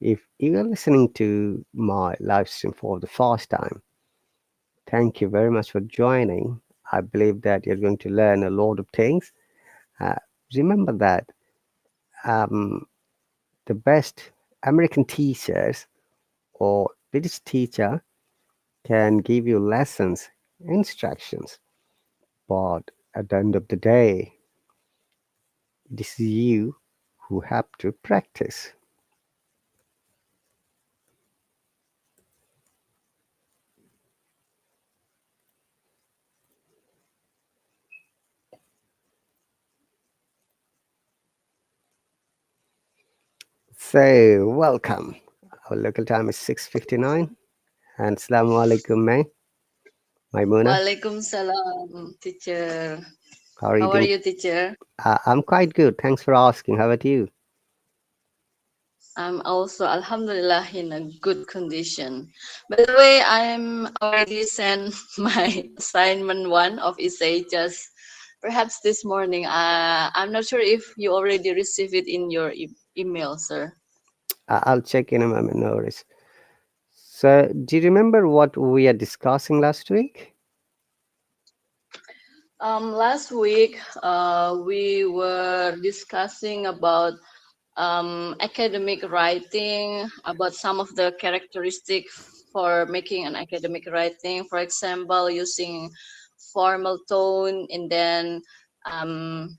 If you are listening to my live stream for the first time, thank you very much for joining. I believe that you're going to learn a lot of things. Uh, Remember that um, the best American teachers or British teacher can give you lessons, instructions, but at the end of the day, it is you who have to practice. So, welcome. Our local time is 6:59. And Assalamu alaikum, Maimuna. Waalaikumsalam, teacher. How are you How are doing? you, teacher? I'm quite good. Thanks for asking. How about you? I'm also, alhamdulillah, in a good condition. By the way, I'm already sent my assignment one of essay just perhaps this morning. I'm not sure if you already received it in your email, sir. I'll check in a moment. No worries. So, do you remember what we are discussing last week? Last week, we were discussing about academic writing, about some of the characteristics for making an academic writing. For example, using formal tone, and then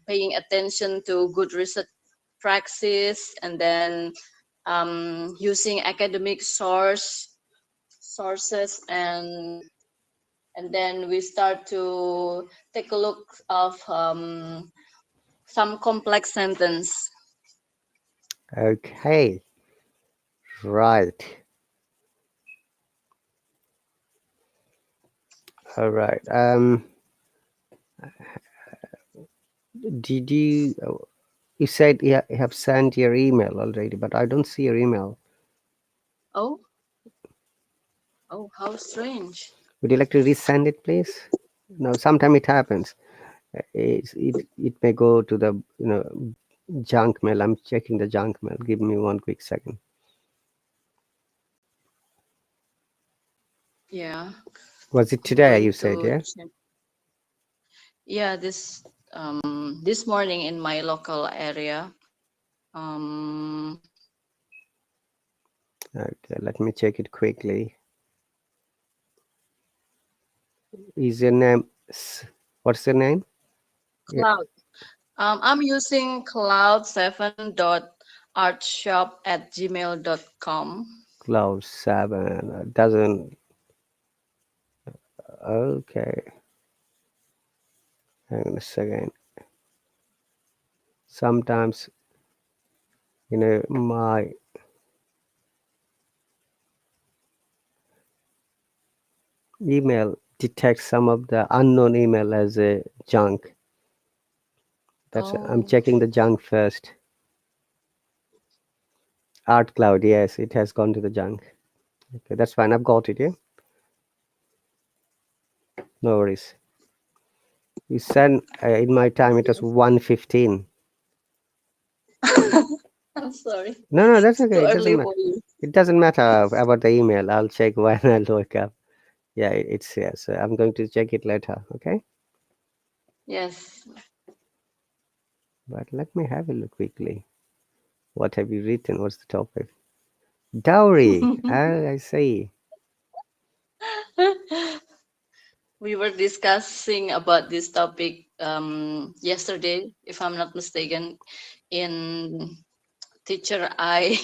paying attention to good research praxis, and then using academic sources, and then we start to take a look of some complex sentence. Okay, right. All right. Did you? You said you have sent your email already, but I don't see your email. Oh, oh, how strange. Would you like to resend it, please? No, sometime it happens. It may go to the junk mail. I'm checking the junk mail. Give me one quick second. Yeah, Was it I'm today? going You said, to yeah. check. Yeah, this morning in my local area. Um, Okay, let me check it quickly. Is your name? What's your name? Yeah, Cloud. I'm using cloud7.artshop@gmail.com. Cloud Seven. Doesn't. Okay. Hang on a second. Sometimes my email detects some of the unknown email as a junk. That's I'm Oh, checking the junk first. Art Cloud. Yes, it has gone to the junk. Okay, that's fine. I've got it. Yeah. No worries. You sent in my time. It was yes. 1:15. I'm sorry. No, no, that's It's okay. too It doesn't early matter. for you. It doesn't matter about the email. I'll check when I wake up. Yeah, it's here. So I'm going to check it later. Okay. Yes. But let me have a look quickly. What have you written? What's the topic? Dowry. Ah, I see. We were discussing about this topic yesterday, if I'm not mistaken, in teacher I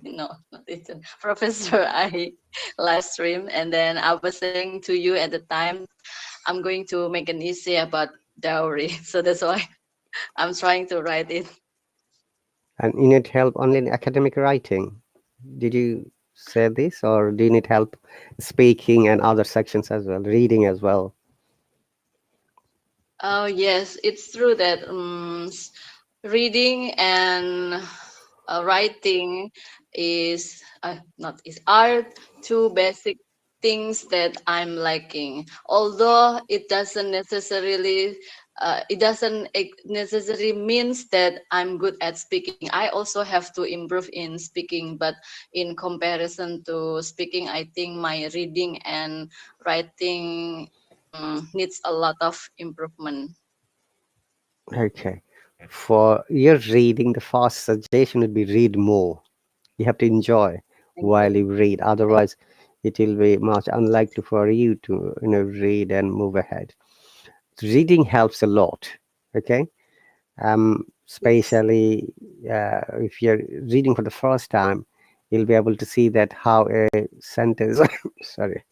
no, not teacher, Professor I live stream, and then I was saying to you at the time, I'm going to make an essay about dowry, so that's why I'm trying to write it. And you need help only in academic writing. Did you say this, or do you need help speaking and other sections as well, reading as well? Oh yes, it's true that reading and writing is not is are two basic things that I'm lacking. Although it doesn't necessarily it doesn't necessarily means that I'm good at speaking. I also have to improve in speaking, but in comparison to speaking, I think my reading and writing needs a lot of improvement. Okay. For your reading, the first suggestion would be read more. You have to enjoy Thank while you. you read. Thank Otherwise, it will be much unlikely for you to read and move ahead. Reading helps a lot. Okay. Yes. Especially if you're reading for the first time, you'll be able to see that how a sentence sorry,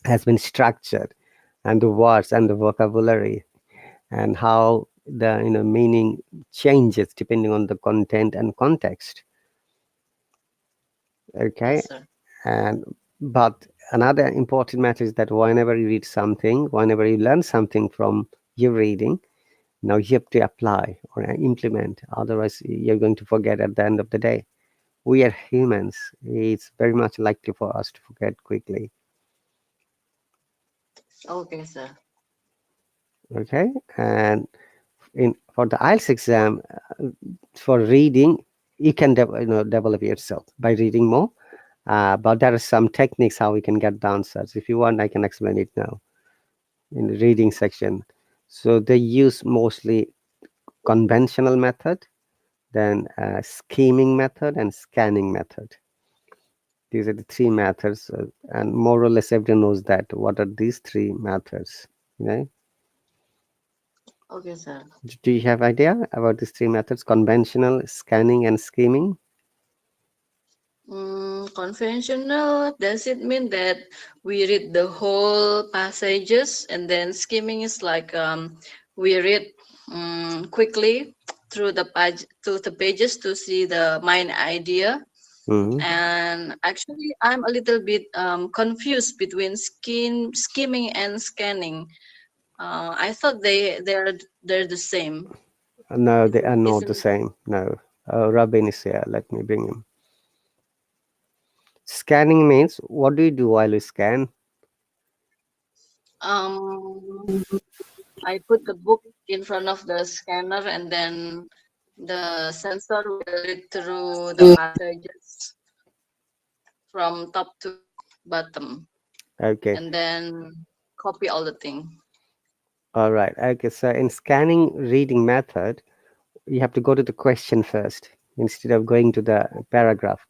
has been structured, and the words and the vocabulary, and how the meaning changes depending on the content and context. Okay. Yes, sir. And but another important matter is that whenever you read something, whenever you learn something from your reading, now you have to apply or implement. Otherwise, you're going to forget at the end of the day. We are humans. It's very much likely for us to forget quickly. Okay, sir. Okay. And in for the IELTS exam, for reading, you can develop yourself by reading more. But there are some techniques how we can get the answers. If you want, I can explain it now in the reading section. So they use mostly conventional method, then scheming method, and scanning method. These are the three methods, and more or less everyone knows that what are these three methods. You know, Okay, sir. do you have idea about these three methods? Conventional, scanning, and scheming. Conventional, does it mean that we read the whole passages and then skimming is like we read quickly through the pages to see the main idea? Hmm. And actually, I'm a little bit confused between skimming and scanning. I thought they're the same. No, they are Isn't not the isn't same. No. Robin is here. Let me bring him. Scanning means what do you do while you scan? um I put the book in front of the scanner and then the sensor will read through the passages from top to bottom Okay. and then copy all the thing. All right. Okay. So in scanning reading method, you have to go to the question first instead of going to the paragraph.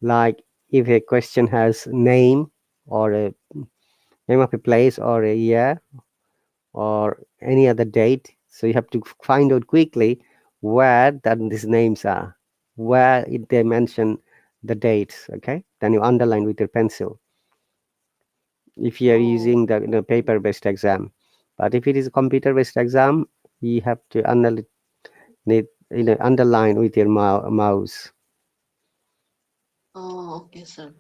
Like if a question has name or a name of a place or a year or any other date, so you have to find out quickly where that these names are, where they mention the dates. Okay, then you underline with your pencil if you are Oh, using the paper-based exam. But if it is a computer-based exam, you have to underline with your mouse. oh, okay, sir.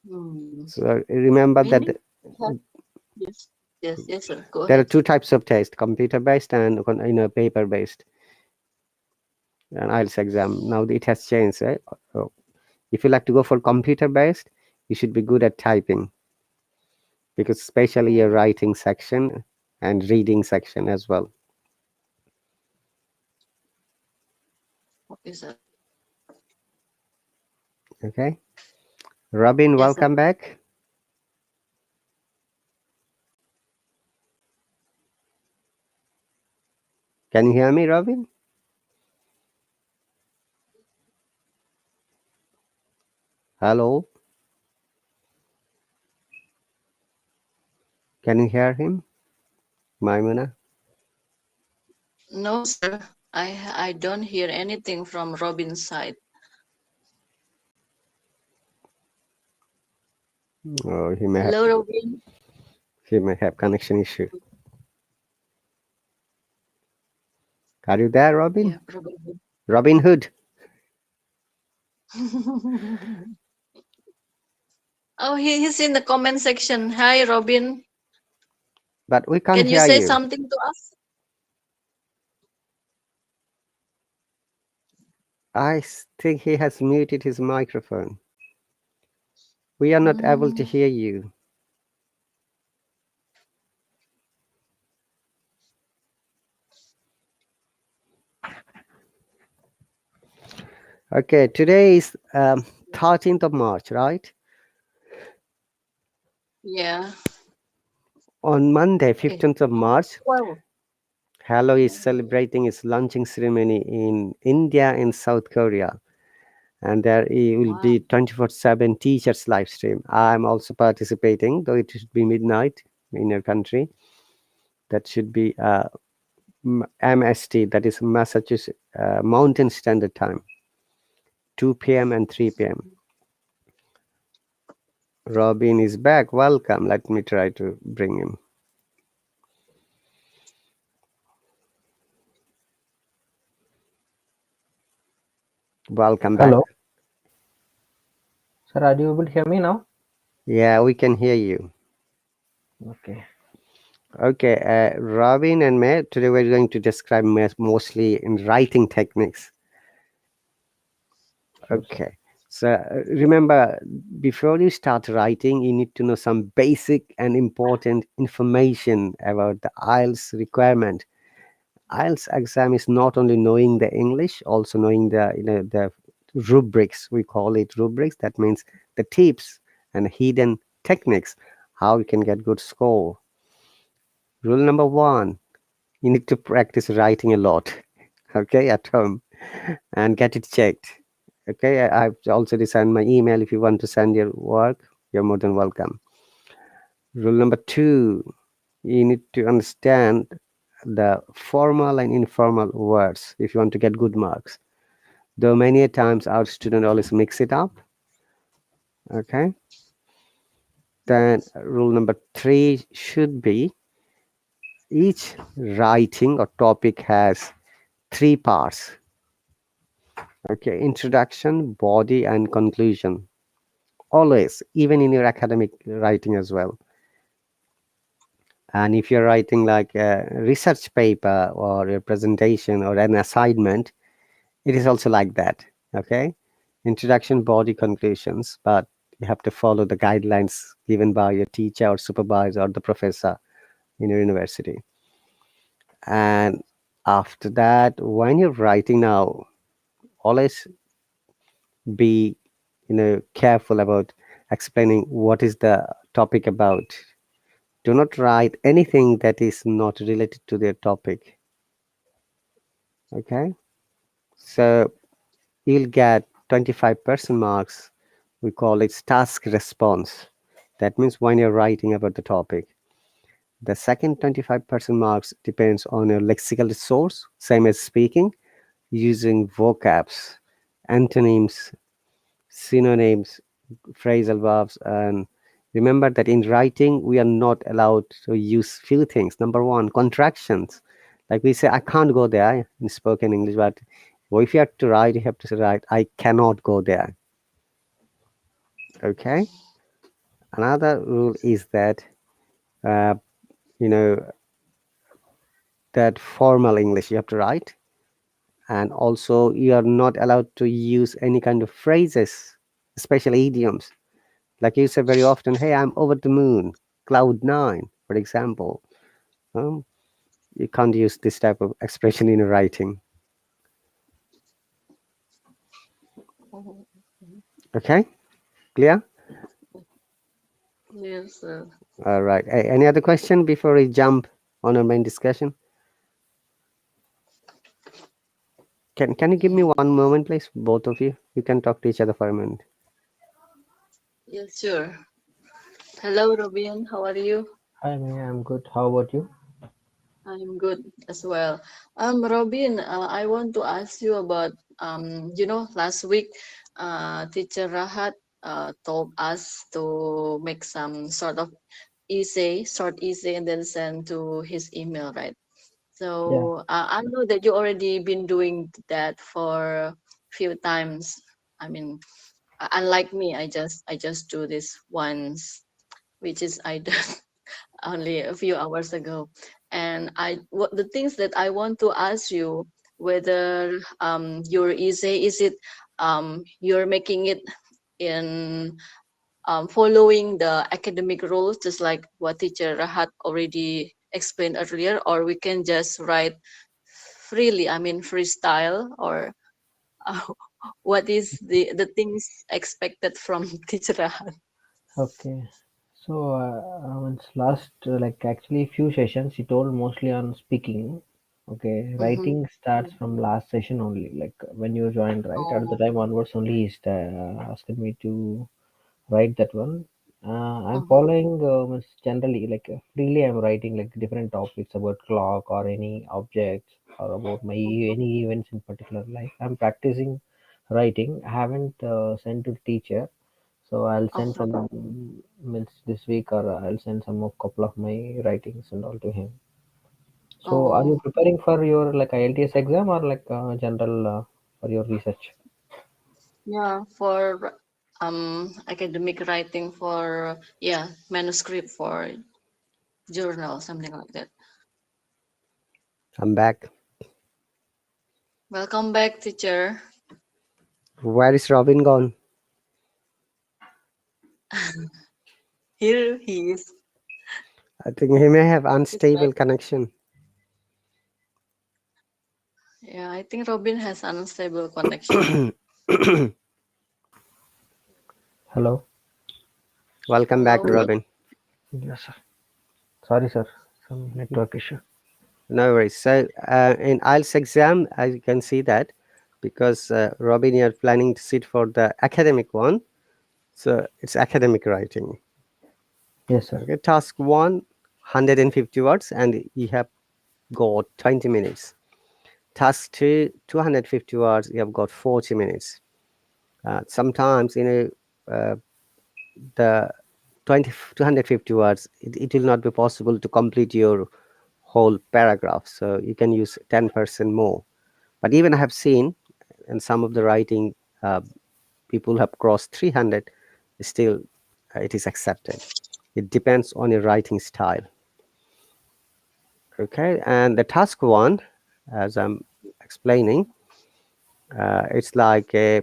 Hmm. So remember that Meaning, yeah, yes, yes, yes, sir. Go there are ahead. two types of test: computer-based and paper-based. An IELTS exam now it has changed. Right? So if you like to go for computer-based, you should be good at typing because especially your Oh, writing section and reading section as well. okay, sir. Okay, Robin, Yes, sir. welcome back. Can you hear me, Robin? Hello, can you hear him, Maimuna? No, sir. I don't hear anything from Robin's side. Oh, Hello, Robin. he may have connection issue. Are you there, Yeah, Robin? probably. Robin Hood, Oh, he's in the comment section. Hi, Robin. but we can't Can you hear say you. something to us? Think he has muted his microphone. We are not able to Mm, hear you. Okay, today is 13th of March, right? Yeah. On Monday, Okay. 15th of Oh, March, wow. Hallo is celebrating its launching ceremony in India and South Korea. And there will Wow. be 24/7 teachers live stream. I'm also participating, though it should be midnight in your country. That should be MST, that is Massachusetts Mountain Standard Time, 2 p.m. and 3 p.m. Robin is back. Welcome. Let me try to bring him. Welcome back. Hello, sir. Are you able to hear me now? Yeah, we can hear you. Okay, Okay, Robin and May, today we're going to describe mostly in writing techniques. sure, sir. Okay, so remember, before you start writing, you need to know some basic and important information about the IELTS requirement. IELTS exam is not only knowing the English, also knowing the rubrics. We call it rubrics. That means the tips and hidden techniques, how you can get good score. Rule number one: you need to practice writing a lot, okay, at home, and get it checked. Okay, I've also designed my email. If you want to send your work, you're more than welcome. Rule number two: you need to understand the formal and informal words if you want to get good marks. Though many a times our student always mix it up. Okay. Then Yes. rule number three should be each writing or topic has three parts. Okay, introduction, body, and conclusion. Always, even in your academic writing as well. And if you're writing like a research paper or a presentation or an assignment, it is also like that. Okay, introduction, body, conclusions, but you have to follow the guidelines given by your teacher or supervisor or the professor in your university. And after that, when you're writing now, always be careful about explaining what is the topic about. Do not write anything that is not related to their topic. Okay, so you'll get 25% marks. We call it task response. That means when you're writing about the topic. The second 25% marks depends on your lexical resource, same as speaking, using vocabs, antonyms, synonyms, phrasal verbs, and remember that in writing we are not allowed to use few things. Number one, contractions. Like we say, I can't go there in spoken English, but if you have to write, you have to write, I cannot go there. Okay. Another rule is that uh, you know that formal English you have to write, and also you are not allowed to use any kind of phrases, especially idioms. Like you say very often, hey, I'm over the moon, cloud nine, for example. Um, you can't use this type of expression in writing. Oh, Okay, clear? yes. All right. Any other question before we jump on our main discussion? Can you give me one moment, please? Both of you. You can talk to each other for a minute. Yes, sure. Hello, Robin. How are you? Hi, Maya. I'm good. How about you? I'm good as well. Robin, I want to ask you about last week, teacher Rahat told us to make some sort of essay, short essay, and then send to his email, right? Yeah. So I know that you already been doing that for few times. I mean, unlike me, I just do this once, which is I done only a few hours ago. And what the things that I want to ask you, whether your essay, is it you're making it in following the academic rules, just like what teacher Rahat already explained earlier, or we can just write freely, I mean freestyle, or what is the things expected from teacher Rahat? Okay. So, once last, like actually few sessions, he told mostly on speaking. Okay, Mm-hmm. writing starts from last session only. Like when you joined, right? At the Oh, time onwards only, he asked me to write that one. I'm uh-huh. following means generally like freely. I'm writing like different topics about clock or any objects or about my any events in particular life. I'm practicing writing. I haven't sent to the teacher, so I'll send Uh-huh. some means this week, or I'll send some of couple of my writings and all to him. So, are you Oh, preparing for your like IELTS exam or like general for your research? yeah, for academic writing for yeah, manuscript for journal, something like that. I'm back. Welcome back, teacher. Where is Robin gone? Here he is. I think he may have He's back. unstable connection. Yeah, I think Robin has unstable connection. Hello. Welcome back, Hello. Robin. Yes, sir. Sorry, sir. Some network issue. No worries. So, in IELTS exam, as you can see that, because Robin, you're planning to sit for the academic one, so it's academic writing. Yes, sir. Okay, task one, 150 words, and you have got 20 minutes. Task two, 250 words, you have got 40 minutes. Sometimes, the 20, 250 words, it will not be possible to complete your whole paragraph. So you can use 10% more. But even I have seen, and some of the writing, people have crossed 300, still it is accepted. It depends on your writing style. Okay, and the task one, as I'm explaining, it's like a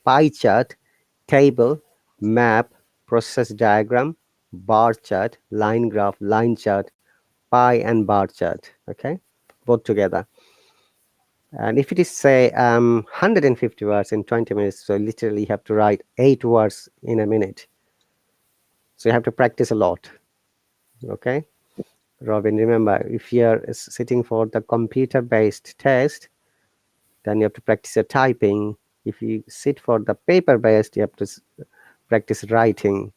pie chart, table, map, process diagram, bar chart, line graph, line chart, pie and bar chart. Okay, both together. And if it is say 150 words in 20 minutes, so literally you have to write 8 words in a minute. So you have to practice a lot. Okay, Robin, remember, if you're sitting for the computer-based test, then you have to practice your typing. If you sit for the paper-based, you have to practice writing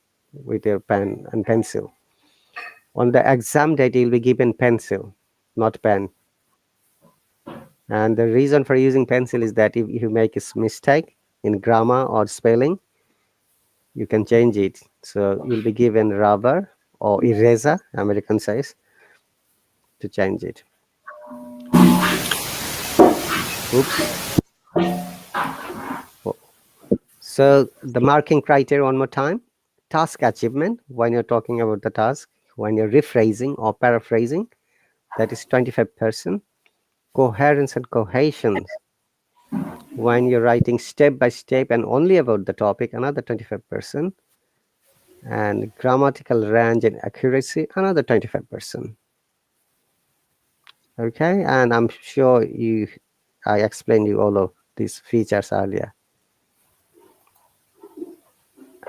with your pen and pencil. On the exam date, you'll be given pencil, not pen. And the reason for using pencil is that if you make a mistake in grammar or spelling, you can change it. So you'll be given rubber or eraser, American says, to change it. Oops. Oh. So the marking criteria one more time. Task achievement, when you're talking about the task, when you're rephrasing or paraphrasing, that is 25%. Coherence and cohesion, when you're writing step by step and only about the topic, another 25%. And grammatical range and accuracy, another 25%. Okay, and I'm sure I explained you all of these features earlier.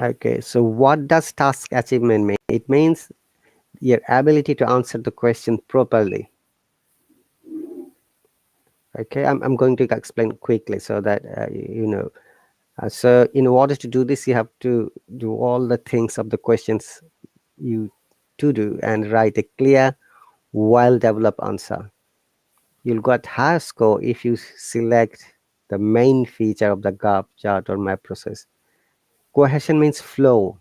Okay, so what does task achievement mean? It means your ability to answer the question properly. Okay, I'm going to explain quickly so that you know. So in order to do this, you have to do all the things of the questions you to do and write a clear, well-developed answer. You'll get higher score if you select the main feature of the graph, chart, or map process. Cohesion means flow.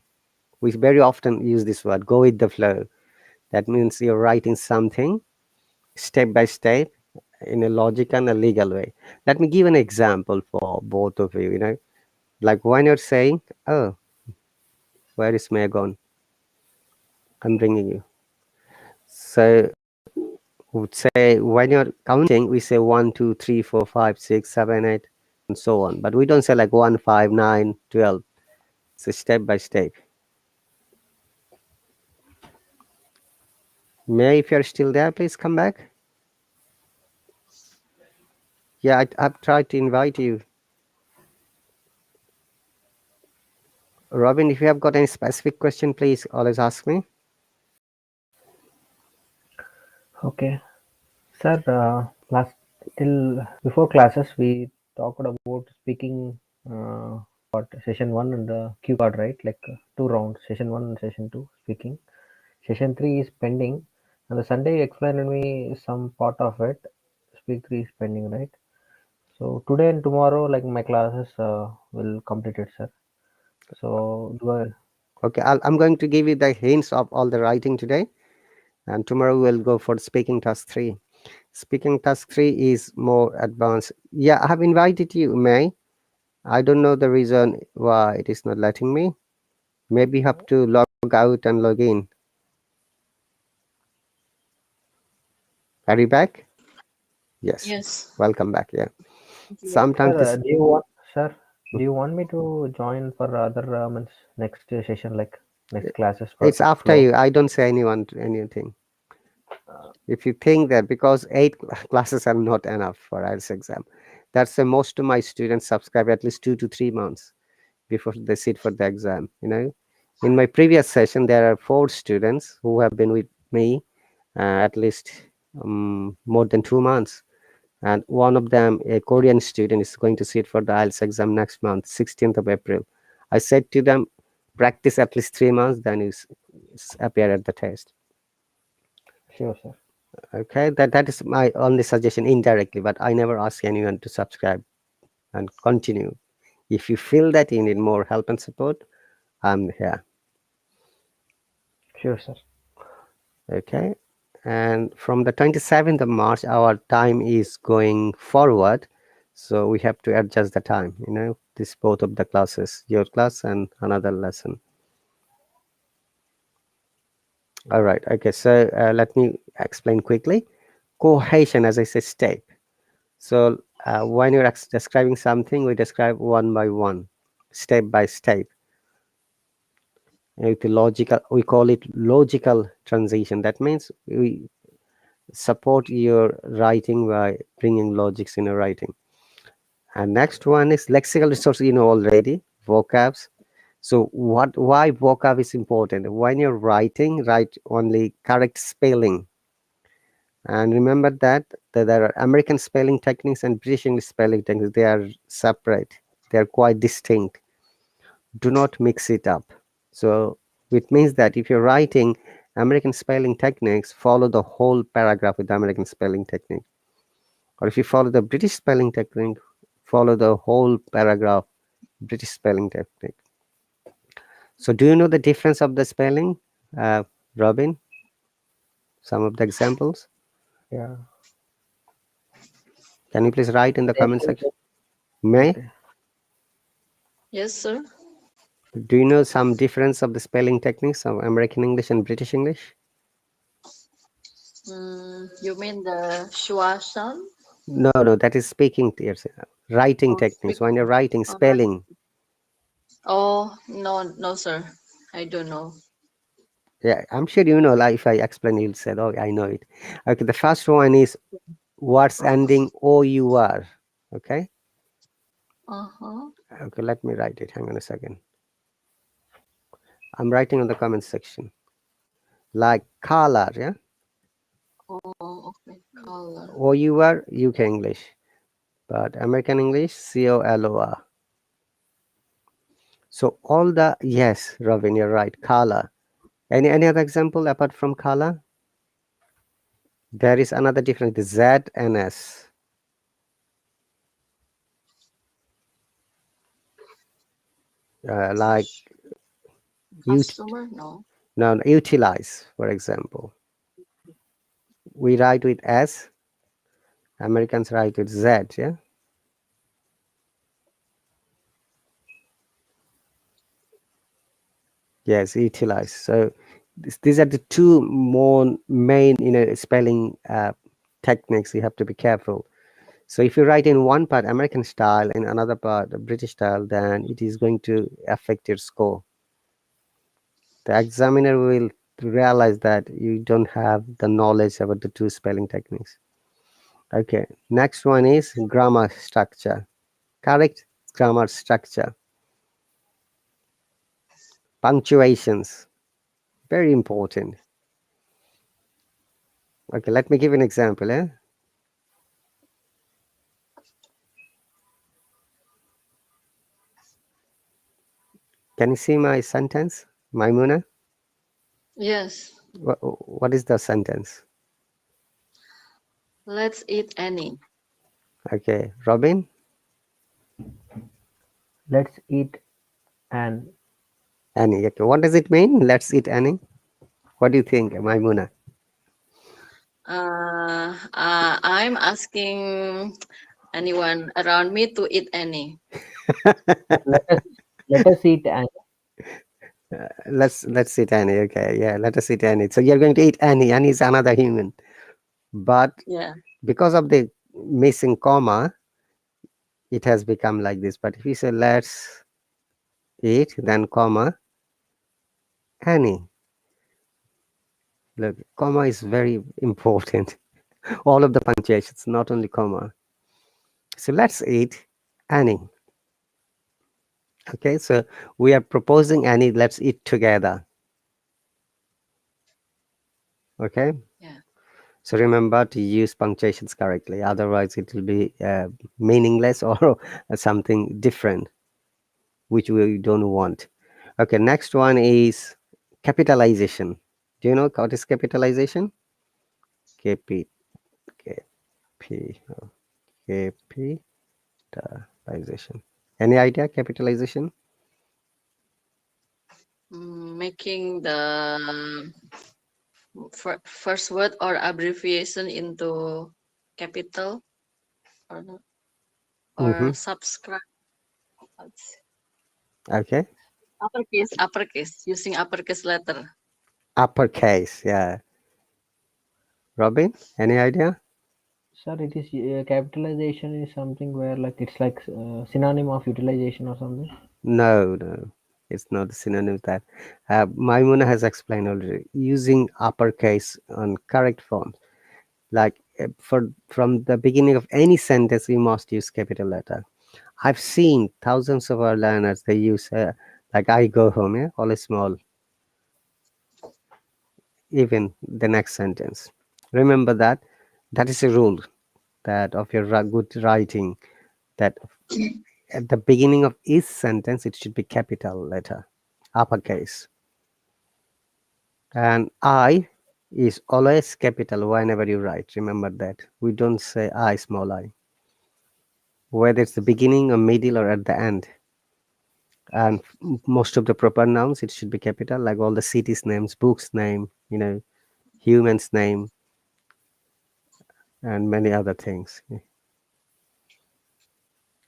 We very often use this word, go with the flow. That means you're writing something step by step in a logical and a legal way. Let me give an example for both of you. Like when you're saying, "Oh, where is Megan? I'm bringing you." So would say when you're counting, we say 1, 2, 3, 4, 5, 6, 7, 8, and so on. But we don't say like 1, 5, 9, 12. It's step by step. May, if you're still there, please come back. Yeah, I've tried to invite you. Robin, if you have got any specific question, please always ask me. Okay, sir. Last till before classes, we talked about speaking. What session one and the cue card, right? Like two rounds, session one and session two speaking. Session three is pending, and the Sunday you explained me some part of it. Speak three is pending, right? So today and tomorrow, like my classes will complete it, sir. So do I? Okay, I'm going to give you the hints of all the writing today, and tomorrow we'll go for speaking task 3. Speaking task 3 is more advanced. Yeah, I have invited you, May. I don't know the reason why it is not letting me. Maybe you have to log out and log in. Are you back? Yes. Yes. Welcome back. Yeah. Thank you. Sometimes Sir, this. do you want, sir? Do you want me to join for other means next session, like next classes for It's after flow? you. I don't say anything. If you think that because 8 classes are not enough for IELTS exam, that's the most of my students subscribe at least 2 to 3 months before they sit for the exam. In my previous session, there are 4 students who have been with me at least more than 2 months, and one of them, a Korean student, is going to sit for the IELTS exam next month, 16th of April. I said to them, practice at least 3 months, then appear at the test. Sure, sir. Okay, that is my only suggestion indirectly, but I never ask anyone to subscribe and continue. If you feel that you need more help and support, I'm here. Sure, sir. Okay, and from the 27th of March, our time is going forward, so we have to adjust the time. This both of the classes, your class and another lesson. All right. Okay, so let me explain quickly. Cohesion, as I said, step. So when you're describing something, we describe one by one, step by step. With the logical, we call it logical transition. That means we support your writing by bringing logics in your writing. And next one is lexical resources, already, vocabs. So why vocab is important? When you're writing, write only correct spelling. And remember that there are American spelling techniques and British English spelling techniques. They are separate. They are quite distinct. Do not mix it up. So which means that if you're writing American spelling techniques, follow the whole paragraph with the American spelling technique. Or if you follow the British spelling technique, follow the whole paragraph British spelling technique. So do you know the difference of the spelling, Robin? Some of the examples. Yeah. Can you please write in the comment Same, section? May, okay. Yes, sir. do you know some difference of the spelling techniques of American English and British English? You mean the schwa sound No, that is speaking tears. Writing or techniques. speak? When you're writing, All right. spelling. Oh, no, no, sir. I don't know. Yeah, I'm sure you know. Like if I explain, you'll say, "Oh, I know it." Okay, the first one is words ending "our." Okay. Uh-huh. Okay, let me write it. Hang on a second. I'm writing on the comment section. Like color, yeah. Oh, okay. Color. "Our" UK English, but American English COLOR. So all the yes, Robin, you're right. Color. Any other example apart from color? There is another difference. The Z and S. Like Customer? No. now utilize, for example. We write with S. Americans write with Z. Yeah. Yes, utilize. So these are the two more main, spelling techniques. You have to be careful. So if you write in one part American style and another part British style, then it is going to affect your score. The examiner will realize that you don't have the knowledge about the two spelling techniques. Okay, next one is grammar structure. Correct grammar structure. Punctuations, very important. Okay, let me give an example. Can you see my sentence, Maimuna? Yes. What is the sentence? Let's eat any. Okay, Robin? Let's eat an. Annie. Okay, what does it mean? Let's eat Annie. What do you think, Maimuna? I'm asking anyone around me to eat any. Let us let us eat an. Let's eat Annie. Okay, yeah, let us eat Annie. So you're going to eat Annie. Annie is another human, but Yeah. because of the missing comma, it has become like this. But if you say let's eat, then comma Annie. Look, comma is very important. All of the punctuations, not only comma. So let's eat Annie. Okay, so we are proposing Annie. Let's eat together. Okay. Yeah. So remember to use punctuations correctly, otherwise it will be meaningless or something different, which we don't want. Okay, next one is capitalization. Do you know what is capitalization? KP, KP, capitalization. Any idea capitalization? Making the first word or abbreviation into capital or not, Mm-hmm. or subscribe. Okay, Uppercase, using uppercase letter. uppercase. Yeah, Robin, any idea? Sir, it is capitalization is something where like it's like synonym of utilization or something. No, no, it's not a synonym of that. Maimuna has explained already. Using uppercase on correct form, like for from the beginning of any sentence, we must use capital letter. I've seen thousands of our learners they use like I go home, yeah, all is small. Even the next sentence. Remember that that is a rule that of your good writing that at the beginning of each sentence it should be capital letter, uppercase. And I is always capital whenever you write. Remember that. We don't say I, small I. Whether it's the beginning or middle or at the end. And most of the proper nouns, it should be capital, like all the cities' names, books' name, humans' name, and many other things.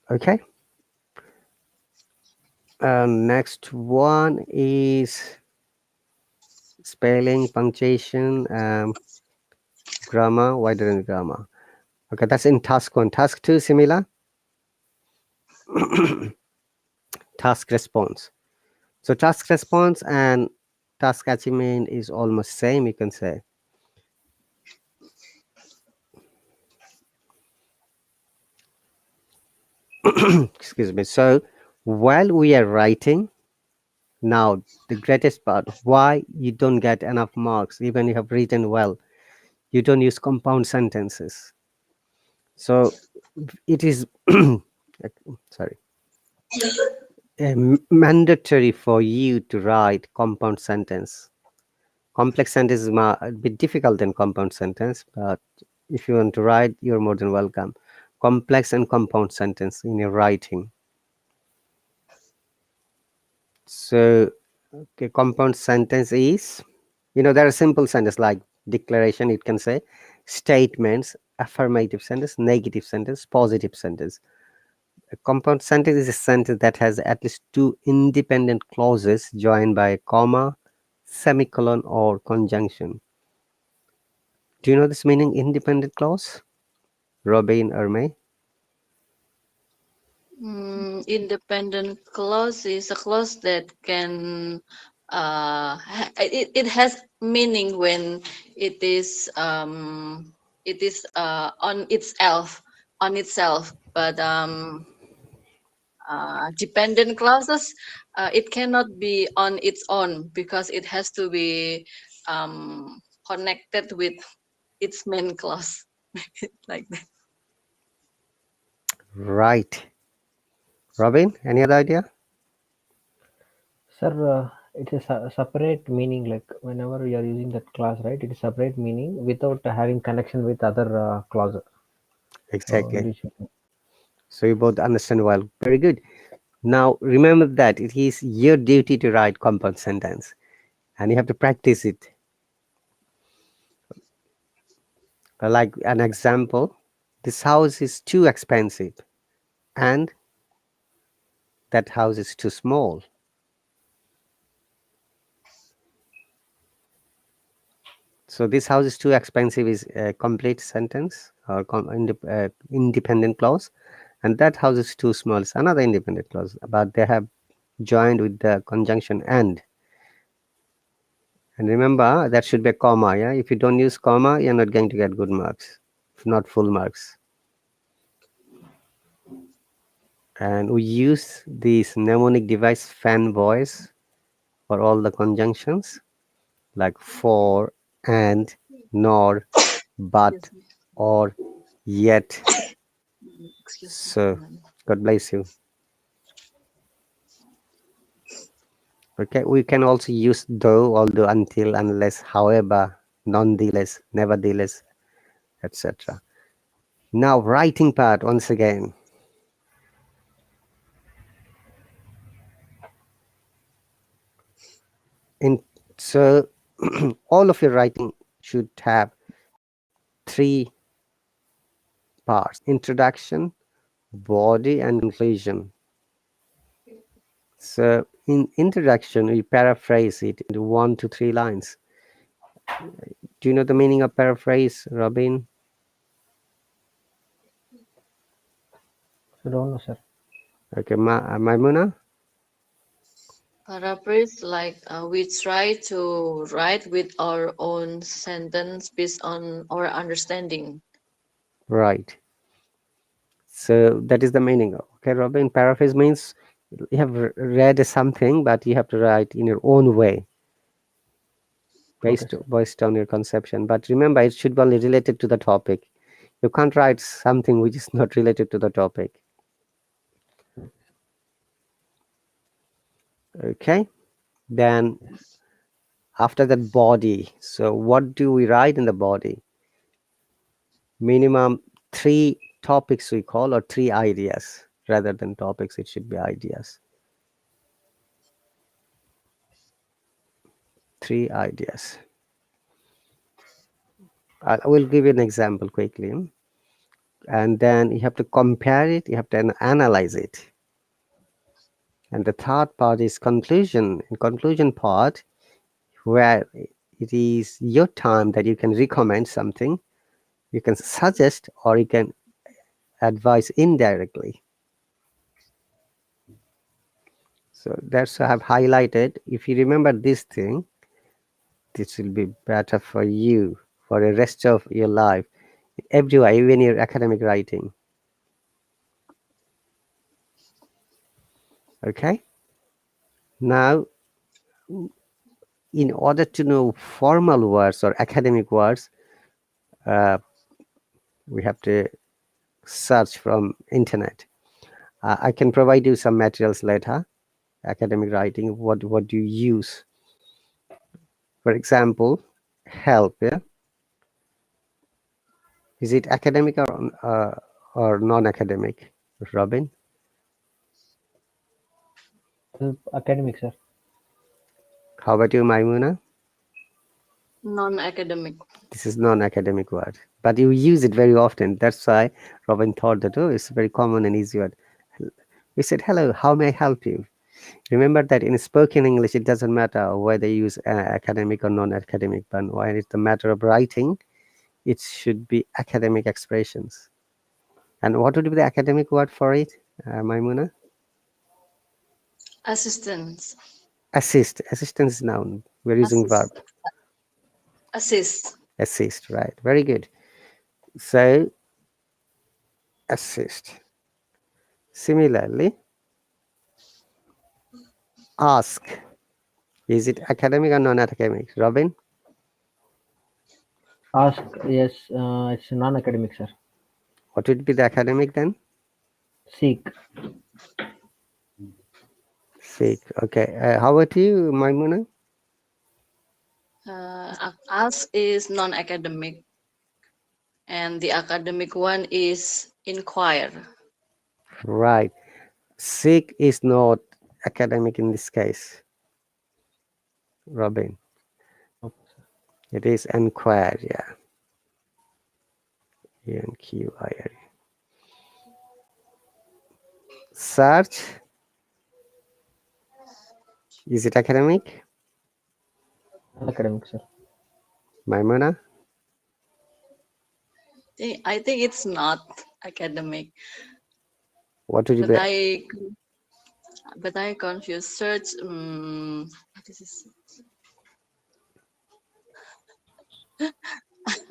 Okay. Next one is spelling, punctuation, grammar, wider and grammar. Okay, that's in task one. Task two, similar. Task response. So task response and task achievement is almost same, you can say. Excuse me. So while we are writing, now the greatest part, why you don't get enough marks, even you have written well, you don't use compound sentences. So it is sorry, mandatory for you to write compound sentence. Complex sentence is a bit difficult than compound sentence, but if you want to write, you're more than welcome. Complex and compound sentence in your writing. So, okay, compound sentence is, there are simple sentences like declaration, it can say, statements, affirmative sentence, negative sentence, positive sentence. A compound sentence is a sentence that has at least two independent clauses joined by a comma, semicolon, or conjunction. Do you know this meaning, independent clause? Robin or May? Independent clause is a clause that can it has meaning when it is it is on itself, but dependent clauses, it cannot be on its own because it has to be connected with its main clause. Like that. Right. Robin, any other idea? Sir, it's a separate meaning. Like whenever you are using that clause, right? It is separate meaning without having connection with other clauses. So Exactly. it should. So you both understand well. Very good. Now remember that it is your duty to write compound sentence, and you have to practice it. Like an example, this house is too expensive, and that house is too small. So this house is too expensive is a complete sentence or independent clause, and that house is too small is another independent clause, but they have joined with the conjunction and. And remember, that should be a comma. Yeah, if you don't use comma, you're not going to get good marks, if not full marks. And we use this mnemonic device fan voice for all the conjunctions like for, and, nor, but, Excuse me. or, yet. Excuse So, me. God bless you. Okay, we can also use though, although, until, unless, however, nonetheless, nevertheless, etc. Now, writing part once again. In so, all of your writing should have three parts: introduction, body, and conclusion. So, in introduction, we paraphrase it into 1 to 3 lines. Do you know the meaning of paraphrase, Robin? I don't know, sir. Okay, Maimuna? Paraphrase, like we try to write with our own sentence based on our understanding. Right. So that is the meaning. Okay, Robin. Paraphrase means you have read something, but you have to write in your own way, Okay, based sir. based on your conception. But remember, it should be only related to the topic. You can't write something which is not related to the topic. Okay. Then after that, body. So what do we write in the body? Minimum 3 topics we call, or 3 ideas. Rather than topics, it should be ideas. 3 ideas. I will give you an example quickly. And then you have to compare it, you have to analyze it. And the third part is conclusion. In conclusion part, where it is your time that you can recommend something, you can suggest, or you can advise indirectly. So that's why I've highlighted. If you remember this thing, this will be better for you for the rest of your life, everywhere, even your academic writing. Okay. Now, in order to know formal words or academic words, uh, we have to search from internet. I can provide you some materials later. Academic writing. What do you use? For example, help. Yeah, is it academic or non-academic? Robin, Academic, sir. how about you, Maimuna? Non-academic. This is non-academic word, but you use it very often. That's why Robin thought that, oh, it's a very common and easy word. We said, hello, how may I help you? Remember that in spoken English, it doesn't matter whether you use academic or non-academic, but when it's the matter of writing, it should be academic expressions. And what would be the academic word for it, Maimuna? Assistance. Assist. Assistance is noun. We're using verb. Assist. Assist. Assist, right? Very good. So, assist. Similarly, Ask. Is it academic or non-academic? Robin, Ask, yes, it's non-academic, sir. what would be the academic then? Seek. Seek. Okay. How about you, Maimuna? Ask is non-academic, and the academic one is inquire. Right. Seek is not academic in this case, Robin. Okay. It is enquire. Yeah. ENQIRE. Search. Is it academic? Non-academic, sir. Maimuna? I think it's not academic, What would you but be? I confuse search. This is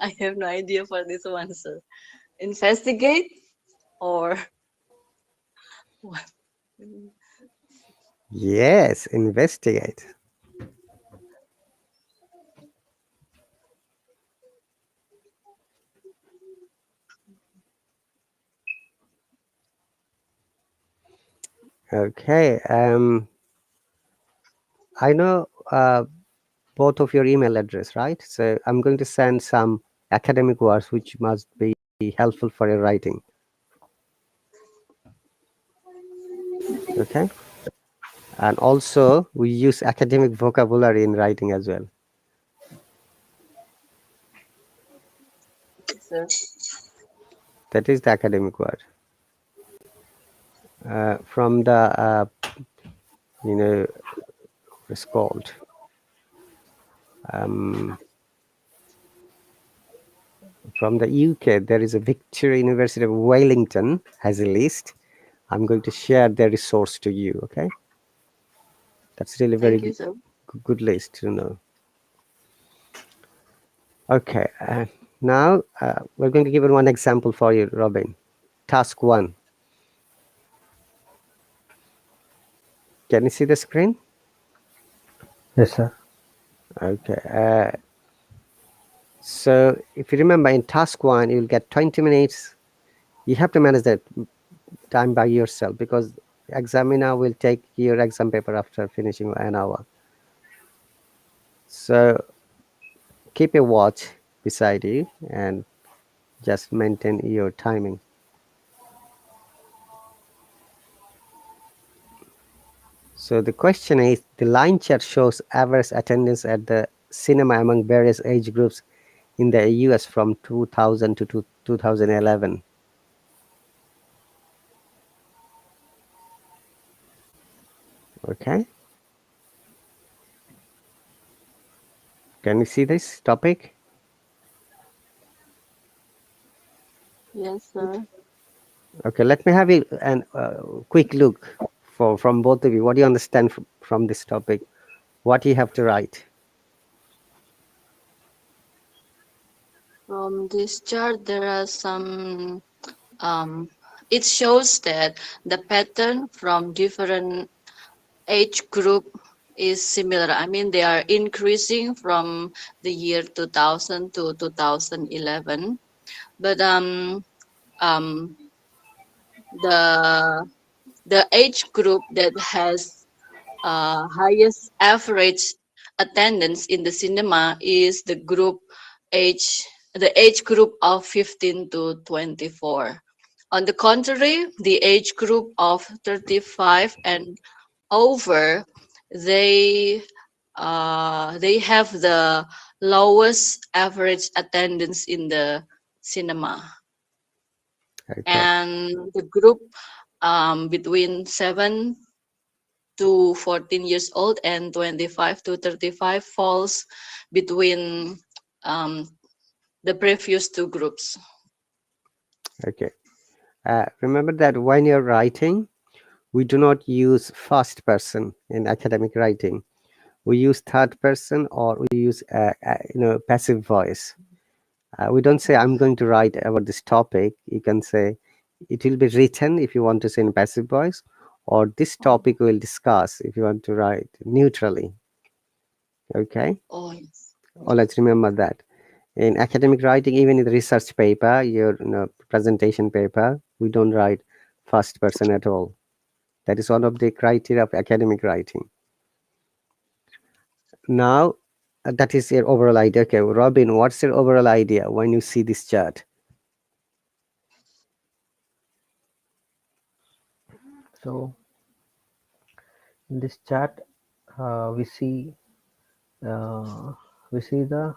I have no idea for this one, sir. Investigate or what? Yes, investigate. Okay. I know both of your email address, right? So I'm going to send some academic words which must be helpful for your writing. Okay. And also we use academic vocabulary in writing as well. Sir. That is the academic word. From the you know what's called from the UK, there is a Victoria University of Wellington has a list. I'm going to share their resource to you. Okay, that's really very Thank you, sir. good list to know. Okay, now we're going to give one example for you, Robin. Task 1. Can you see the screen? Yes, sir. Okay. So if you remember, in task 1, you'll get 20 minutes. You have to manage that time by yourself because examiner will take your exam paper after finishing an hour. So keep a watch beside you and just maintain your timing. So the question is, the line chart shows average attendance at the cinema among various age groups in the US from 2000 to 2011. Okay, can you see this topic? Yes, sir. Okay, let me have an quick look from both of you. What do you understand from this topic? What you have to write? From this chart, there are some. It shows that the pattern from different age group is similar. I mean, they are increasing from the year 2000 to 2011. But um, the the age group that has highest average attendance in the cinema is the age group of 15 to 24. On the contrary, the age group of 35 and over, they they have the lowest average attendance in the cinema, Okay, and the group between 7 to 14 years old and 25 to 35 falls between um, the previous two groups. okay. Remember that when you're writing, we do not use first person in academic writing. We use third person or we use passive voice. We don't say I'm going to write about this topic. You can say it will be written if you want to say in passive voice, or this topic we'll discuss if you want to write neutrally. Okay, Oh, yes. or let's remember that in academic writing, even in the research paper, your presentation paper, we don't write first person at all. That is one of the criteria of academic writing. Now, that is your overall idea. Okay, Robin, what's your overall idea when you see this chart? So in this chart, uh, we see uh, we see the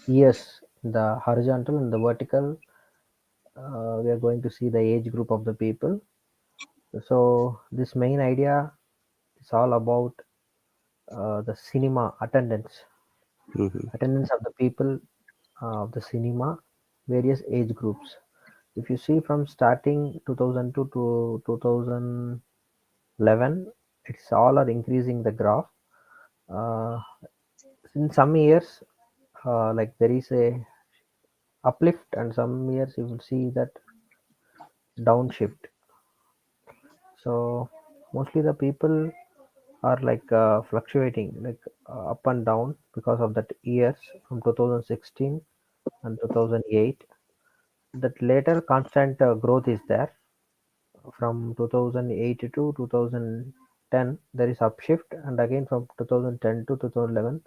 years, the horizontal and the vertical. We are going to see the age group of the people. So this main idea is all about the cinema Hmm. attendance of the people of the cinema, various age groups. If you see from starting 2002 to 2011, it's all are increasing the graph. uh, in some years, like there is a uplift, and some years you will see that downshift. So mostly the people are like fluctuating, like up and down because of that years from 2016 and 2008. That later constant growth is there. From 2008 to 2010 there is upshift, and again from 2010 to 2011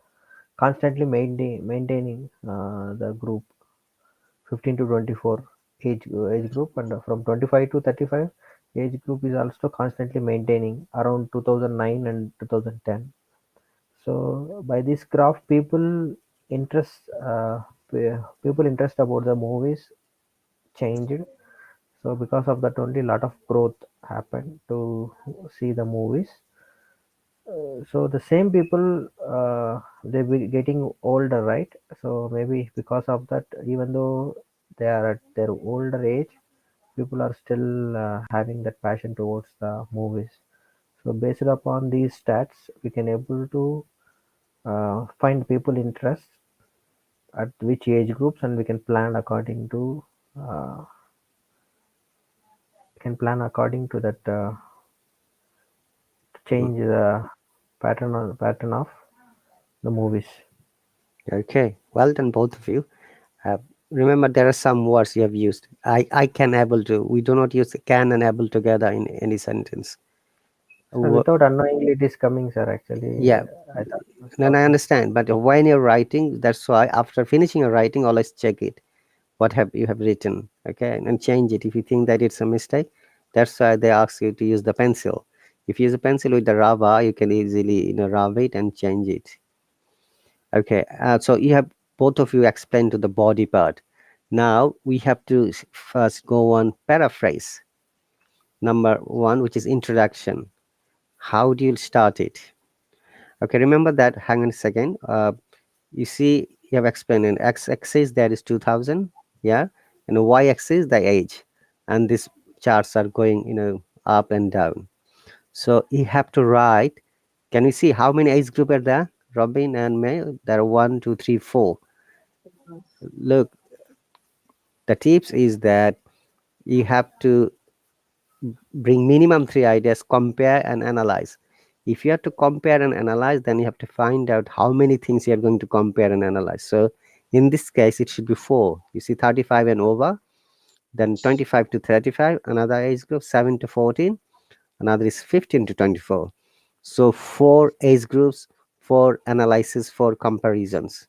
constantly maintaining the group 15 to 24 age group, and from 25 to 35 age group is also constantly maintaining around 2009 and 2010. So by this graph, interest people interest about the movies changed. So because of that only lot of growth happened to see the movies. So the same people, they be getting older, right? So maybe because of that, even though they are at their older age, people are still having that passion towards the movies. So based upon these stats, we can able to find people interest at which age groups, and we can plan according to uh, that, change the pattern of the movies. Okay, well done, both of you. Uh, Remember, there are some words you have used. I can able to. We do not use can and able together in any sentence. So Wo- without unknowingly it is coming, sir. Actually, Yeah, I thought it was then I stopping. understand. But when you're writing, that's why after finishing your writing, always check it. What have you have written? Okay, and change it if you think that it's a mistake. That's why they ask you to use the pencil. If you use a pencil with the rubber, you can easily rub it and change it. Okay, so you have both of you explained to the body part. Now we have to first go on paraphrase. Number one, which is introduction. How do you start it? Okay, remember that. Hang on a second. You see, you have explained in x-axis that is 2000, yeah, and y-axis the age, and these charts are going, up and down. So you have to write. Can you see how many age group are there, Robin and May? There are one, two, three, four. Look, the tips is that you have to bring minimum three ideas, compare and analyze. If you have to compare and analyze, then you have to find out how many things you are going to compare and analyze. So in this case, it should be four. You see, 35 and over, then 25 to 35, another age group, 7 to 14, another is 15 to 24. So four age groups, four analysis, four comparisons.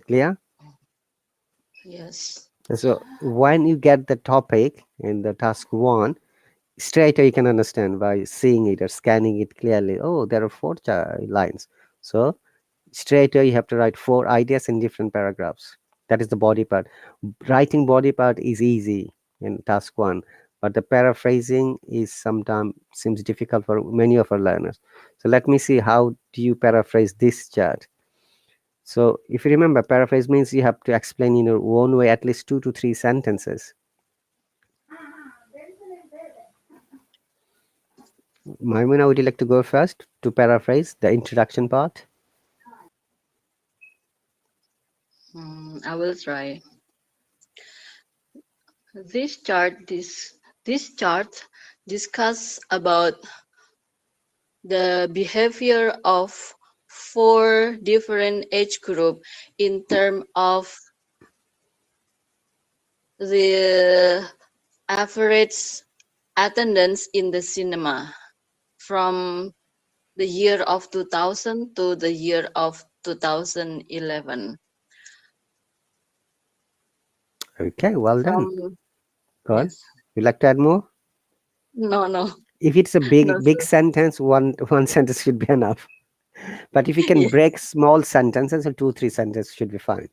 Clear? Yes. So when you get the topic in the task one, straight away you can understand by seeing it or scanning it clearly. Oh, there are four lines. So straight away you have to write four ideas in different paragraphs. That is the body part. Writing body part is easy in task one, but the paraphrasing is sometimes seems difficult for many of our learners. So let me see, how do you paraphrase this chart? So if you remember, paraphrase means you have to explain in your own way at least 2 to 3 sentences. Maimuna, would you like to go first to paraphrase the introduction part? I will try. This chart, this chart discuss about the behavior of 4 different age group in terms of the average attendance in the cinema from the year of 2000 to the year of 2011. Okay, well done. From Go on. yes, You'd like to add more? no, If it's a no, big sir. sentence, one sentence should be enough. But if you can Yes, break small sentences, so 2 3 sentences should be fine.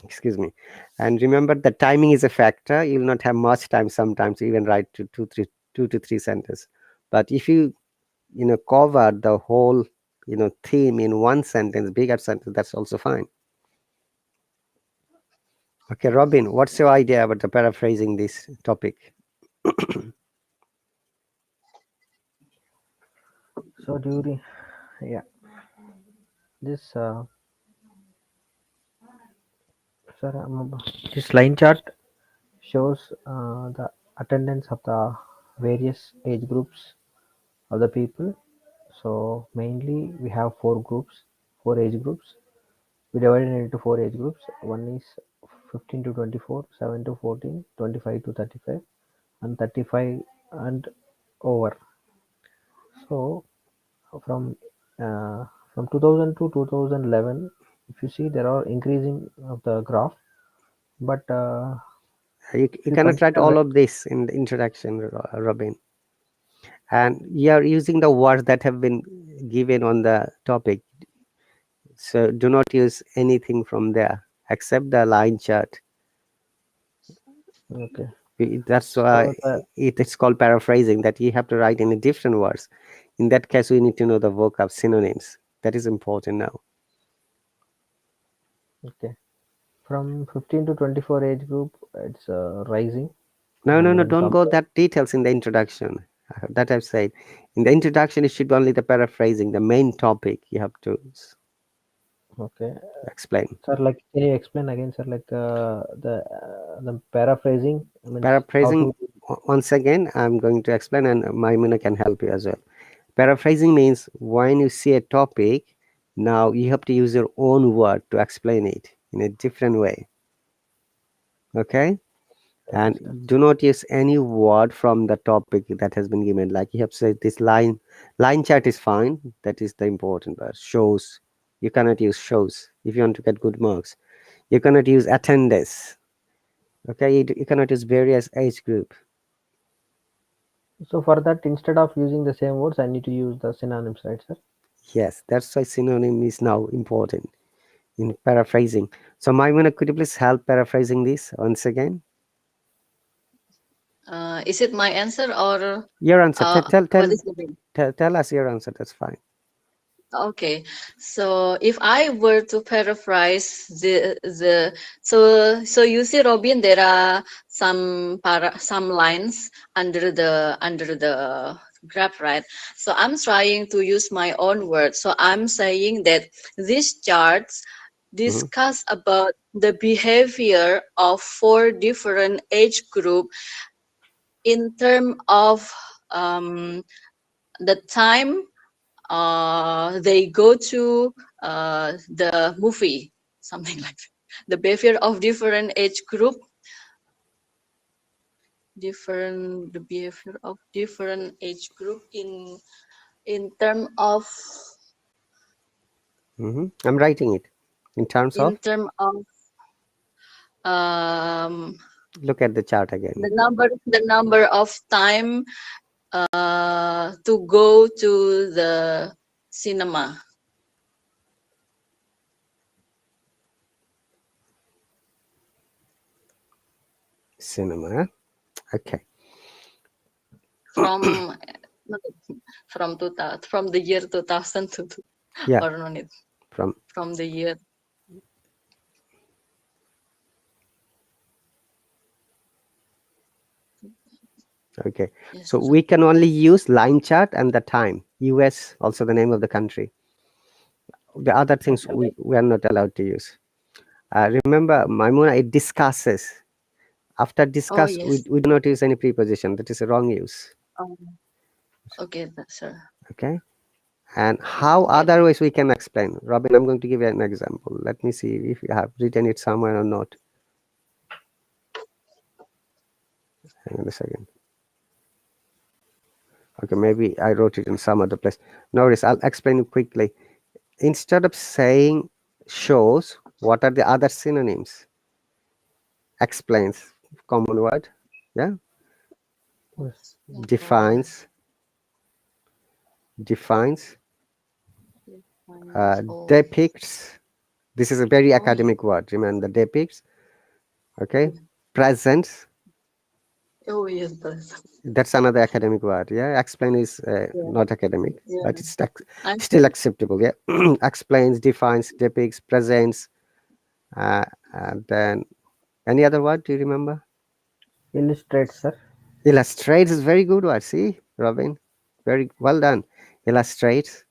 Excuse me. And remember, the timing is a factor. You'll not have much time sometimes to even write to 2 to 3 sentences. But if you cover the whole theme in one sentence, bigger sentence, that's also fine. Okay, Robin, what's your idea about the paraphrasing this topic? So during, yeah, this sir, this line chart shows the attendance of the various age groups of the people. So mainly we have four age groups. We divided it into four age groups. One is 15 to 24, 7 to 14, 25 to 35, and 35 and over. So from uh, from 2000 to 2011, if you see there are increasing of the graph, but You if you cannot write consider all of this in the introduction, Robin. And you are using the words that have been given on the topic. So do not use anything from there except the line chart. okay, That's why so the it's called paraphrasing, that you have to write in a different words. In that case, we need to know the vocab synonyms. That is important now. okay, from 15 to 24 age group, it's rising, No, no, and no, when don't go compared, that details in the introduction. That I've said. In the introduction, it should be only the paraphrasing, the main topic you have to okay, explain. sir, like can you explain again, sir, like the paraphrasing means how Paraphrasing, to. once again, I'm going to explain, and Maimuna can help you as well. Paraphrasing means when you see a topic, now you have to use your own word to explain it in a different way. Okay? Okay, And sir. do not use any word from the topic that has been given. Like you have said, this line chart is fine. That is the important part. Shows, you cannot use shows if you want to get good marks. You cannot use attendance. Okay, you cannot use various age group. So for that, instead of using the same words, I need to use the synonyms, right, sir? Yes, that's why synonym is now important in paraphrasing. So Maimuna, could you please help paraphrasing this once again? is it my answer or Your answer. Tell tell what tell is the name? tell, tell us your answer. That's fine. Okay, so if I were to paraphrase the so you see, Robin, there are some lines under the graph, right? So I'm trying to use my own words. So I'm saying that these charts Hmm. discuss about the behavior of 4 different age group in term of the time they go to the movie, something like that. The behavior of different age group, the behavior of different age group in term of I'm writing it in terms in of. term of um, Look at the chart again. the number of time to go to the cinema Cinema. Okay. from from the year 2000 to Yeah. or no need From. from the year. Okay. Yes. So we can only use line chart and the time. US, also the name of the country. The other things Okay. we are not allowed to use. Remember, Maimuna, it discusses. After Oh, discuss, yes. we do not use any preposition. That is a wrong use. Um, okay, sir. Okay. And how Okay. otherwise we can explain? Robin, I'm going to give you an example. Let me see if you have written it somewhere or not. Hang on a second. Okay, maybe I wrote it in some other place. No worries, I'll explain it quickly. Instead of saying shows, what are the other synonyms? Explains, common word. Yeah. Yes. Oh, Defines, defines, defines. Oh, depicts. This is a very oh, yeah. academic word. Remember, depicts. Okay. Yeah. Presents. Oh, yes, that's. That's another academic word. Yeah. Explain is Yeah. not academic, Yeah. but it's I'm. still acceptable. Yeah. Explains, defines, depicts, presents. And then any other word? Do you remember? Illustrate, sir. Illustrates is very good word. See, Robin, very well done. Illustrates,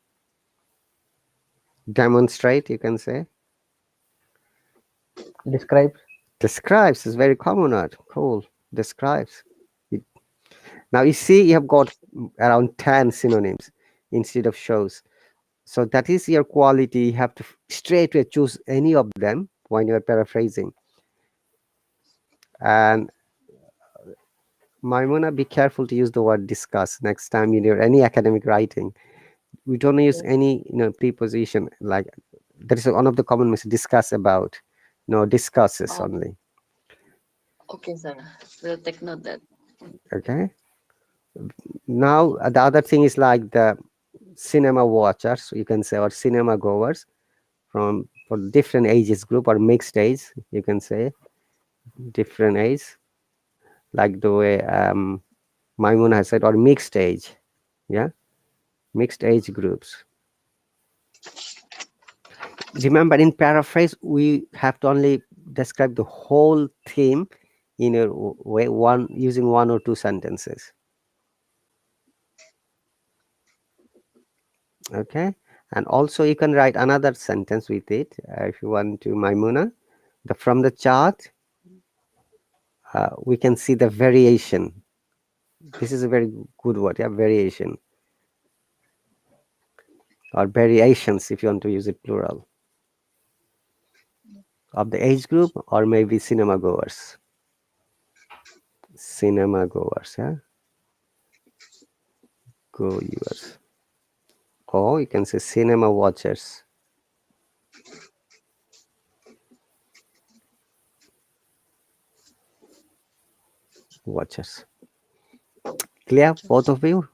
demonstrate. You can say Describe. describes is very common word. Cool. Describes. It- Now you see, you have got around 10 synonyms instead of shows. So that is your quality. You have to straight away choose any of them when you are paraphrasing. And Maimuna, be careful to use the word discuss next time in your any academic writing. We don't use Yes. any preposition like that is one of the common mistakes. Discuss about, no, discusses Oh, only. okay, sir. We'll take note that. Okay. Now the other thing is like the cinema watchers, you can say, or cinema goers from for different ages group or mixed age, you can say different age, like the way Maimuna has said, or mixed age. Yeah, mixed age groups. Remember, in paraphrase, we have to only describe the whole theme in a way, one using one or two sentences. Okay, and also you can write another sentence with it if you want to, Maimuna. From the chart, we can see the variation. This is a very good word, yeah, variation or variations if you want to use it plural of the age group or maybe cinema goers. Cinema goers, yeah, goers. Or you can say cinema watchers. Watchers. Clear, both of you?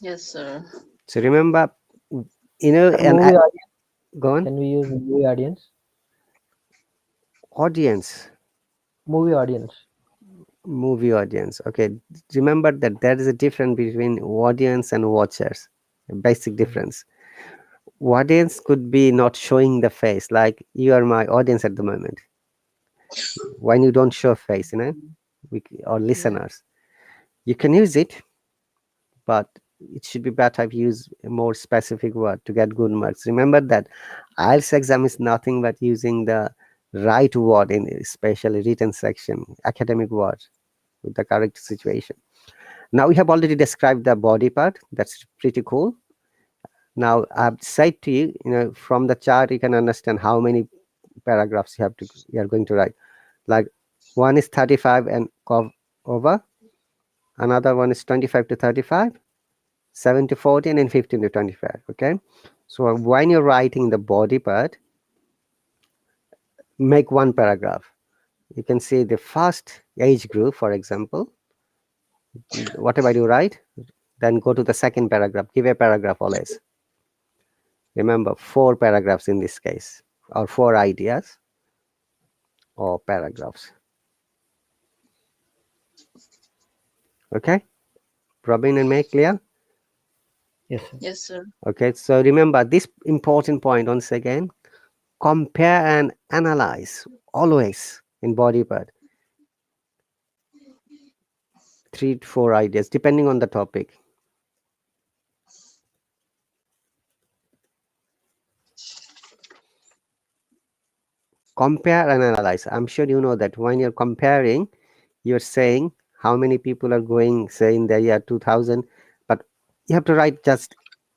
Yes, sir. So remember, Sir, and movie audience. go on. Can we use movie audience? Audience, Movie audience. movie audience. Okay, remember that there is a difference between audience and watchers. A basic Mhm. difference. Audience could be not showing the face, like you are my audience at the moment. When you don't show face, or Yeah. listeners, you can use it, but it should be better if you use a more specific word to get good marks. Remember that IELTS exam is nothing but using the right word in especially written section, academic word with the correct situation. Now we have already described the body part. That's pretty cool. Now I've said to you, from the chart you can understand how many paragraphs you are going to write. Like one is 35 and over, another one is 25 to 35, 7 to 14, and 15 to 25. Okay, so when you're writing the body part, make one paragraph. You can see the first age group, for example. Whatever you write, then go to the second paragraph. Give a paragraph always. Remember, 4 paragraphs in this case, or 4 ideas or paragraphs. Okay, Robin and May, clear? Yes, sir. Yes, sir. Okay, so remember this important point once again. Compare and analyze always in body part. 3 to 4 ideas depending on the topic. compare and analyze. I'm sure you know that when you're comparing, you're saying how many people are going, say, in the year 2000, but you have to write just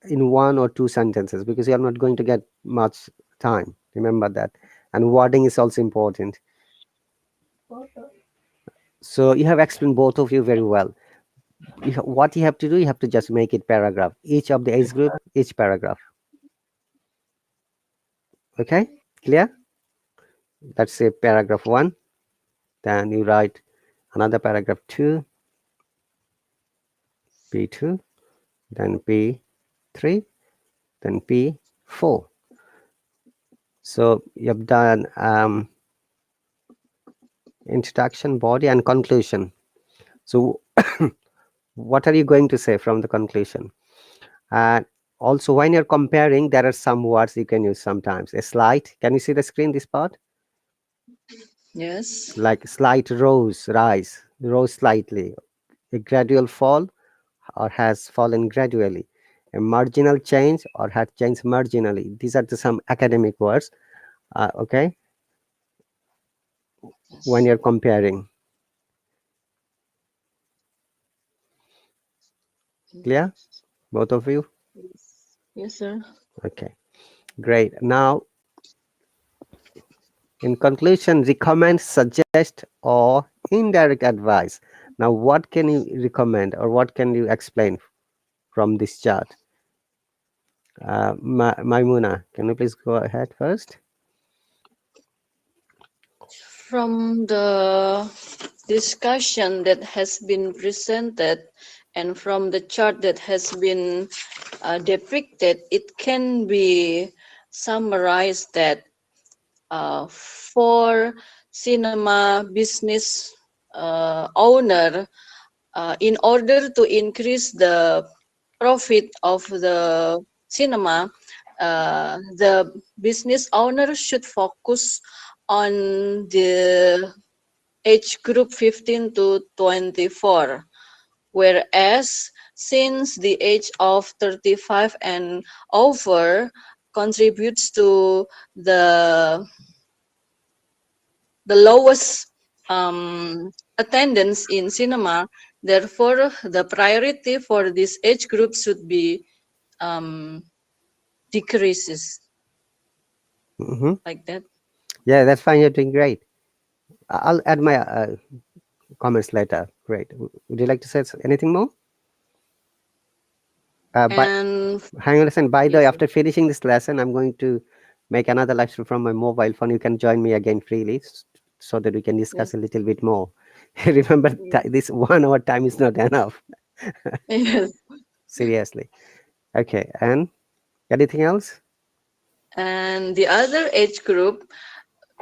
in one or two sentences because you're not going to get much time. Remember that. And wording is also important. So you have explained both of you very well. What you have to do, you have to just make it paragraph. Each of the age group, each paragraph. Okay, clear? Let's say paragraph 1, then you write another paragraph 2, P2, then P3, then P4. So you've done introduction, body, and conclusion. So what are you going to say from the conclusion? And also, when you're comparing, there are some words you can use sometimes. A slight. Can you see the screen? This part, Yes. like slight rose slightly. A gradual fall, or has fallen gradually. A marginal change, or had changed marginally. These are the some academic words. Okay, when Yes. you're comparing. Clear, both of you? Yes. Yes, sir. Okay, great. Now, in conclusion, recommend, suggest, or indirect advice. Now, what can you recommend or what can you explain from this chart? Maimuna, can you please go ahead first? From the discussion that has been presented and from the chart that has been depicted, it can be summarized that for cinema business owner, in order to increase the profit of the cinema, the business owner should focus on the age group 15 to 24, whereas since the age of 35 and over contributes to the the lowest attendance in cinema, therefore the priority for this age group should be um, decreases Hmm. like that. Yeah, that's fine. You're doing great. I'll add my comments later. Great. Would you like to say anything more? But And hang on a second. By the way, yes, after finishing this lesson, I'm going to make another live stream from my mobile phone. You can join me again freely so that we can discuss yes, a little bit more. Remember, yes, this 1 hour time is not enough. yes. Seriously. Okay. And anything else? And the other age group,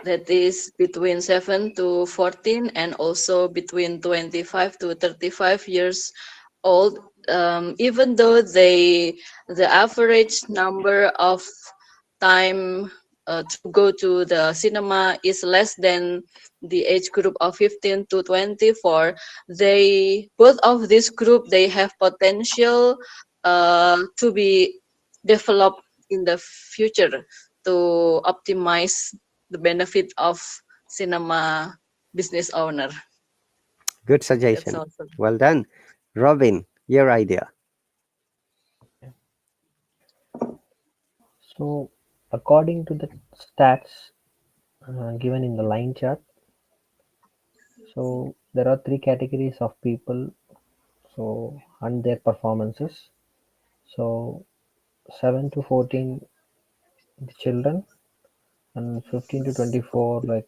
that is between 7 to 14 and also between 25 to 35 years old, even though the average number of time to go to the cinema is less than the age group of 15 to 24, they both of this group, they have potential to be developed in the future to optimize the benefit of cinema business owner. Good That's suggestion. awesome. Well done. Robin, your idea. So, according to the stats given in the line chart, so there are three categories of people. So, and their performances. So, 7 to 14, the children, and 15 to 24, like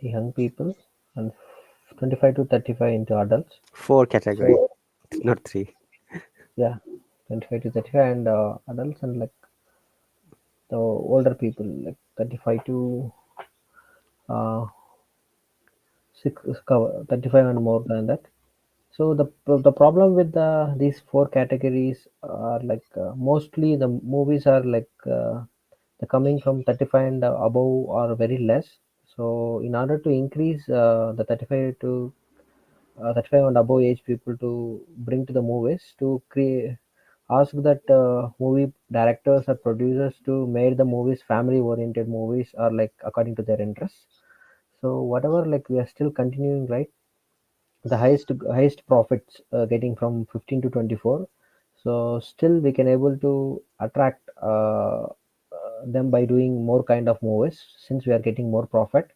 young people, and 25 to 35 into adults. Four category, So, not three. yeah, 25 to 35 and adults, and like the older people, like 35 to uh, 35 and more than that. So the problem with these four categories are like mostly the movies are like the coming from 35 and above are very less. So in order to increase the 35 to 35 and above age people to bring to the movies to create ask that movie directors or producers to make the movies family oriented movies or like according to their interests. So whatever, like we are still continuing, right? The highest profits getting from 15 to 24. So still we can able to attract them by doing more kind of movies, since we are getting more profit.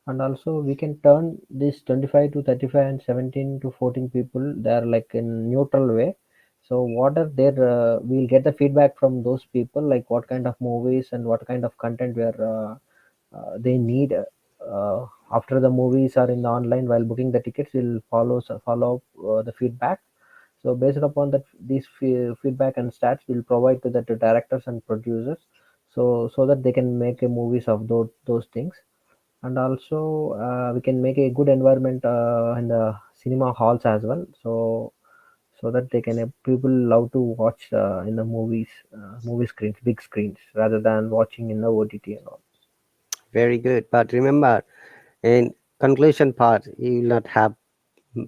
And also we can turn this 25 to 35 and 17 to 14 people, they are like in neutral way. So what are their we'll get the feedback from those people, like what kind of movies and what kind of content where they need after the movies are in the online. While booking the tickets, we'll follow the feedback. So based upon that, these feedback and stats will provide to the directors and producers, so that they can make a movies of those things. And also we can make a good environment in the cinema halls as well, so that they can people love to watch in the movies, movie screens, big screens, rather than watching in the OTT and all. Very good. But remember, in conclusion part, you will not have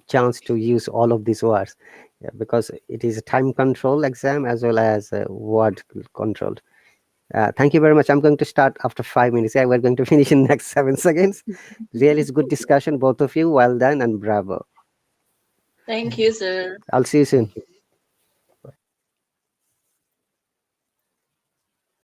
chance to use all of these words, yeah, because it is a time control exam as well as word controlled. Thank you very much. I'm going to start after 5 minutes. Yeah, we're going to finish in next 7 seconds. Really, it's good discussion, both of you. Well done and bravo. Thank you, sir. I'll see you soon.